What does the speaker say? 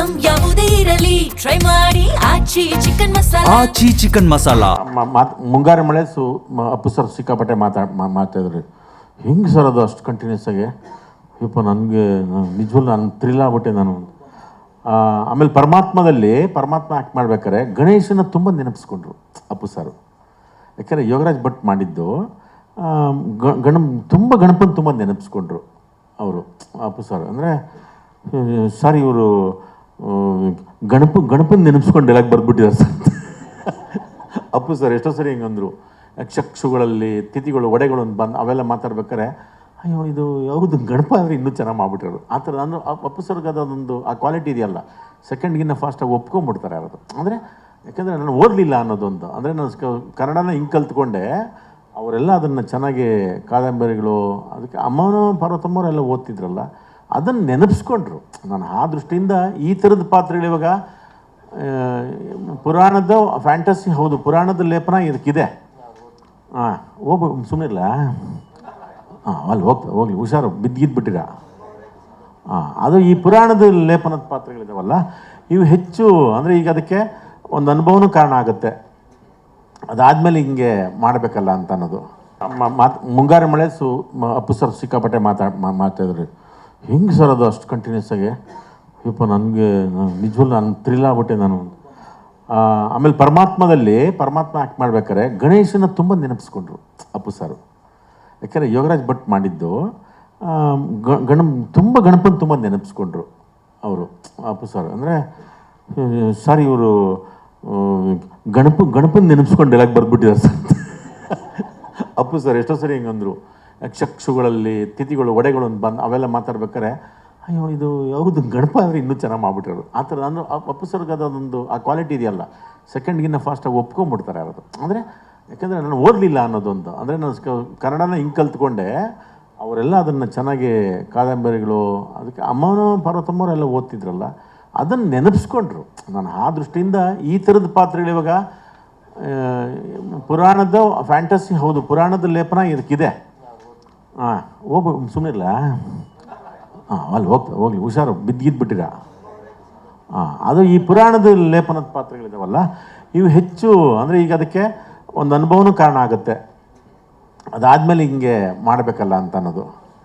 Item ಯಾವುದೇ ಇರಲಿ try ಮಾಡಿ ಆಚಿ ಚಿಕನ್ ಮಸಾಲಾ. ಆಚಿ ಚಿಕನ್ ಮಸಾಲಾ. ಮುಂಗಾರು ಮಳೆ ಅಪ್ಪು ಸರ್ ಸಿಕ್ಕಾಪಟ್ಟೆ ಮಾತಾಡಿದ್ರಿ. ಹೆಂಗೆ ಸರ್ ಅದು ಅಷ್ಟು ಕಂಟಿನ್ಯೂಸ್ ಆಗಿ? ಯಪ್ಪ ನನಗೆ ನಿಜವಲ್ಲ, ನಾನು ಥ್ರಿಲ್ ಆಗ್ಬಿಟ್ಟೆ ನಾನು. ಆಮೇಲೆ ಪರಮಾತ್ಮ ಆ್ಯಕ್ಟ್ ಮಾಡ್ಬೇಕಾರೆ ಗಣೇಶನ ತುಂಬ ನೆನಪಿಸ್ಕೊಂಡ್ರು ಅಪ್ಪು ಸರ್. ಯಾಕೆಂದರೆ ಯೋಗರಾಜ್ ಭಟ್ ಮಾಡಿದ್ದು ಗಣಪನ ತುಂಬ ನೆನಪಿಸ್ಕೊಂಡ್ರು ಅವರು ಅಪ್ಪು ಸರ್. ಅಂದರೆ ಸರ್ ಇವರು ಗಣಪನ ನೆನಪಿಸ್ಕೊಂಡು ಡೈಲಾಗ್ ಬರೆದ್ಬಿಟ್ಟಿದ್ದಾರೆ ಸರ್ ಅಪ್ಪು ಸರ್. ಎಷ್ಟೋ ಸರಿ ಹಿಂಗಂದರು, ಚಕ್ಷುಗಳಲ್ಲಿ ತಿಥಿಗಳು ಒಡೆಗಳು ಬಂದು ಅವೆಲ್ಲ ಮಾತಾಡ್ಬೇಕಾರೆ ಅಯ್ಯೋ ಇದು ಹೌದು ಗಣಪ ಅಂದರೆ ಇನ್ನೂ ಚೆನ್ನಾಗಿ ಮಾಡ್ಬಿಟ್ಟಿರೋದು ಆ ಥರ. ನಾನು ಅಪ್ಪು ಸರ್ಗೆ ಅದೊಂದು ಆ ಕ್ವಾಲಿಟಿ ಇದೆಯಲ್ಲ, ಸೆಕೆಂಡ್ಗಿನ್ನ ಫಾಸ್ಟಾಗಿ ಒಪ್ಕೊಂಡ್ಬಿಡ್ತಾರೆ ಯಾರದು. ಅಂದರೆ ಯಾಕೆಂದರೆ ನಾನು ಓದಲಿಲ್ಲ ಅನ್ನೋದೊಂದು, ಅಂದರೆ ನಾನು ಕನ್ನಡನ ಹಿಂಗೆ ಕಲ್ತ್ಕೊಂಡೆ. ಅವರೆಲ್ಲ ಅದನ್ನು ಚೆನ್ನಾಗಿ ಕಾದಂಬರಿಗಳು ಅದಕ್ಕೆ ಅಮ್ಮನೂ ಪಾರ್ವತಮ್ಮವರೆಲ್ಲ ಓದ್ತಿದ್ರಲ್ಲ, ಅದನ್ನು ನೆನಪಿಸ್ಕೊಂಡ್ರು. ನಾನು ಆ ದೃಷ್ಟಿಯಿಂದ ಈ ಥರದ ಪಾತ್ರಗಳು ಇವಾಗ ಪುರಾಣದ ಫ್ಯಾಂಟಸಿ ಹೌದು, ಪುರಾಣದ ಲೇಪನ ಇದಕ್ಕಿದೆ. ಸುಮ್ಮನಿಲ್ಲ ಅಲ್ಲಿ ಹೋಗ್ಲಿ ಹುಷಾರು ಬಿದ್ದಿದ್ಬಿಟ್ಟಿರ. ಅದು ಈ ಪುರಾಣದ ಲೇಪನದ ಪಾತ್ರಗಳಿದಾವಲ್ಲ ಇವು ಹೆಚ್ಚು, ಅಂದರೆ ಈಗ ಅದಕ್ಕೆ ಒಂದು ಅನುಭವನೂ ಕಾರಣ ಆಗುತ್ತೆ. ಅದಾದಮೇಲೆ ಹಿಂಗೆ ಮಾಡಬೇಕಲ್ಲ ಅಂತ ಅನ್ನೋದು. ಮುಂಗಾರು ಮಳೆ ಅಪ್ಪು ಸರ್ ಸಿಕ್ಕಾಪಟ್ಟೆ ಮಾತಾಡಿದ್ರಿ. ಹೆಂಗೆ ಸರ್ ಅದು ಅಷ್ಟು ಕಂಟಿನ್ಯೂಸ್ ಆಗಿ? ಯಪ್ಪ ನನಗೆ ನಿಜವಲ್ಲ, ನಾನು ಥ್ರಿಲ್ ಆಗ್ಬಿಟ್ಟೆ ನಾನು. ಆಮೇಲೆ ಪರಮಾತ್ಮ ಆ್ಯಕ್ಟ್ ಮಾಡ್ಬೇಕಾರೆ ಗಣೇಶನ ತುಂಬ ನೆನಪಿಸ್ಕೊಂಡ್ರು ಅಪ್ಪು ಸರ್. ಯಾಕೆಂದರೆ ಯೋಗರಾಜ್ ಭಟ್ ಮಾಡಿದ್ದು ಗಣಪನ ತುಂಬ ನೆನಪಿಸ್ಕೊಂಡ್ರು ಅವರು ಅಪ್ಪು ಸರ್. ಅಂದರೆ ಸರ್ ಇವರು ಗಣಪನ ನೆನಪಿಸ್ಕೊಂಡು ಡೈಲಾಗ್ ಬರೆದ್ಬಿಟ್ಟಿದ್ದಾರೆ ಸರ್ ಅಪ್ಪು ಸರ್. ಎಷ್ಟೋ ಸರಿ ಹಿಂಗಂದರು, ಚಕ್ಷುಗಳಲ್ಲಿ ತಿಥಿಗಳು ಒಡೆಗಳು ಬಂದು ಅವೆಲ್ಲ ಮಾತಾಡ್ಬೇಕಾರೆ ಅಯ್ಯೋ ಇದು ಹೌದು ಗಣಪ ಅಂದರೆ ಇನ್ನೂ ಚೆನ್ನಾಗಿ ಮಾಡ್ಬಿಟ್ಟಿರೋದು ಆ ಥರ. ನಾನು ಅಪ್ಪು ಸರ್ಗೆ ಅದೊಂದು ಆ ಕ್ವಾಲಿಟಿ ಇದೆಯಲ್ಲ, ಸೆಕೆಂಡ್ಗಿನ್ನ ಫಾಸ್ಟಾಗಿ ಒಪ್ಕೊಂಡ್ಬಿಡ್ತಾರೆ ಯಾರದು. ಅಂದರೆ ಯಾಕೆಂದರೆ ನಾನು ಓದಲಿಲ್ಲ ಅನ್ನೋದೊಂದು, ಅಂದರೆ ನಾನು ಕನ್ನಡನ ಹಿಂಗೆ ಕಲ್ತ್ಕೊಂಡೆ. ಅವರೆಲ್ಲ ಅದನ್ನು ಚೆನ್ನಾಗಿ ಕಾದಂಬರಿಗಳು ಅದಕ್ಕೆ ಅಮ್ಮನೂ ಪಾರ್ವತಮ್ಮವರೆಲ್ಲ ಓದ್ತಿದ್ರಲ್ಲ, ಅದನ್ನು ನೆನಪಿಸ್ಕೊಂಡ್ರು. ನಾನು ಆ ದೃಷ್ಟಿಯಿಂದ ಈ ಥರದ ಪಾತ್ರಗಳು ಇವಾಗ ಪುರಾಣದ ಫ್ಯಾಂಟಸಿ ಹೌದು, ಪುರಾಣದ ಲೇಪನ ಇದಕ್ಕಿದೆ. ಸುಮ್ಮನಿಲ್ಲ ಅಲ್ಲಿ ಹೋಗ್ಲಿ ಹುಷಾರು ಬಿದ್ದಿದ್ಬಿಟ್ಟಿರ. ಅದು ಈ ಪುರಾಣದ ಲೇಪನದ ಪಾತ್ರಗಳಿದಾವಲ್ಲ ಇವು ಹೆಚ್ಚು, ಅಂದರೆ ಈಗ ಅದಕ್ಕೆ ಒಂದು ಅನುಭವನೂ ಕಾರಣ ಆಗುತ್ತೆ. ಅದಾದಮೇಲೆ ಹಿಂಗೆ ಮಾಡಬೇಕಲ್ಲ ಅಂತ ಅನ್ನೋದು.